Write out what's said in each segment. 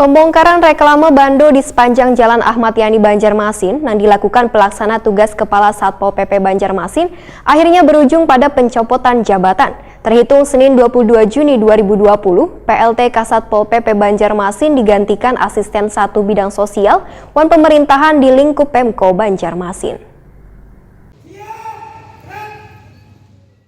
Pembongkaran reklame bando di sepanjang Jalan Ahmad Yani Banjarmasin yang dilakukan pelaksana tugas Kepala Satpol PP Banjarmasin akhirnya berujung pada pencopotan jabatan. Terhitung Senin 22 Juni 2020, PLT Kasatpol PP Banjarmasin digantikan Asisten 1 Bidang Sosial Wan Pemerintahan di lingkup Pemko Banjarmasin.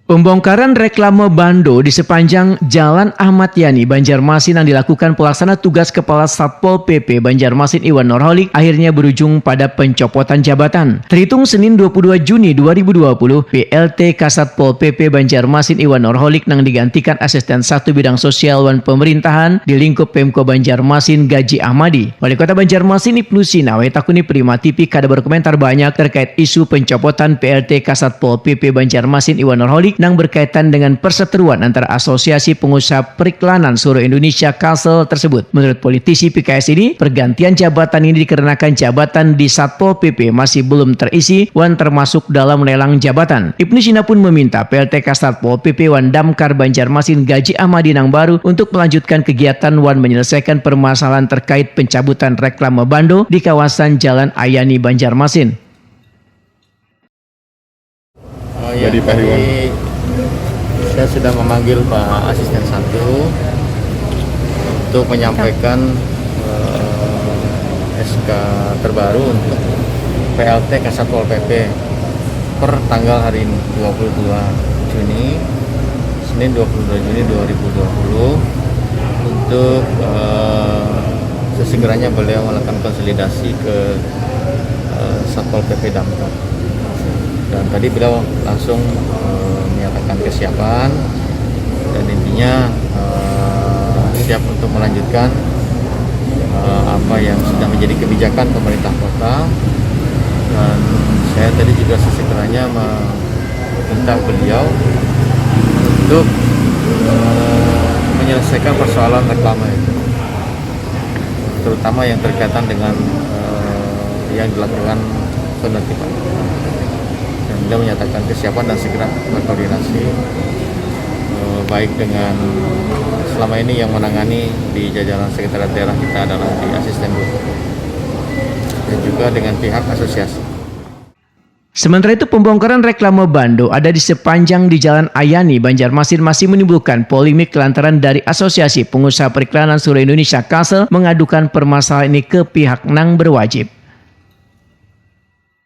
Pembongkaran reklame bando di sepanjang Jalan Ahmad Yani Banjarmasin yang dilakukan pelaksana tugas Kepala Satpol PP Banjarmasin Iwan Nurholik akhirnya berujung pada pencopotan jabatan. Terhitung Senin 22 Juni 2020, PLT Kasatpol PP Banjarmasin Iwan Nurholik yang digantikan Asisten 1 Bidang Sosial Wan Pemerintahan di lingkup Pemko Banjarmasin Gaji Ahmadi. Wali Kota Banjarmasin Ibnu Sinawe takuni Prima TV kada berkomentar banyak terkait isu pencopotan PLT Kasatpol PP Banjarmasin Iwan Nurholik yang berkaitan dengan perseteruan antara Asosiasi Pengusaha Periklanan Seluruh Indonesia Kalsel tersebut. Menurut politisi PKS ini, pergantian jabatan ini dikarenakan jabatan di Satpol PP masih belum terisi wan termasuk dalam lelang jabatan. Ibnu Sina pun meminta PLT Kasatpol PP Wan Damkar Banjarmasin Gaji Ahmadi yang baru untuk melanjutkan kegiatan wan menyelesaikan permasalahan terkait pencabutan reklame bando di kawasan Jalan Ayani Banjarmasin. Jadi Pak Iwan, saya sudah memanggil Pak Asisten 1 untuk menyampaikan SK terbaru untuk PLT Kasatpol PP per tanggal hari ini 22 Juni, Senin 22 Juni 2020 untuk sesegeranya beliau melakukan konsolidasi ke Satpol PP Damkar. Dan tadi beliau langsung menyatakan kesiapan dan intinya siap untuk melanjutkan apa yang sudah menjadi kebijakan pemerintah kota. Dan saya tadi juga sesegeranya meminta beliau untuk menyelesaikan persoalan reklame itu, terutama yang berkaitan dengan yang dilakukan penertiban. Dan beliau menyatakan kesiapan dan segera berkoordinasi baik dengan selama ini yang menangani di jajaran sekretariat daerah kita adalah di Asisten 2 dan juga dengan pihak asosiasi. Sementara itu, pembongkaran reklame bando ada di sepanjang di Jalan Ayani Banjarmasin masih menimbulkan polemik lantaran dari Asosiasi Pengusaha Periklanan Seluruh Indonesia Kalsel mengadukan permasalahan ini ke pihak yang berwajib.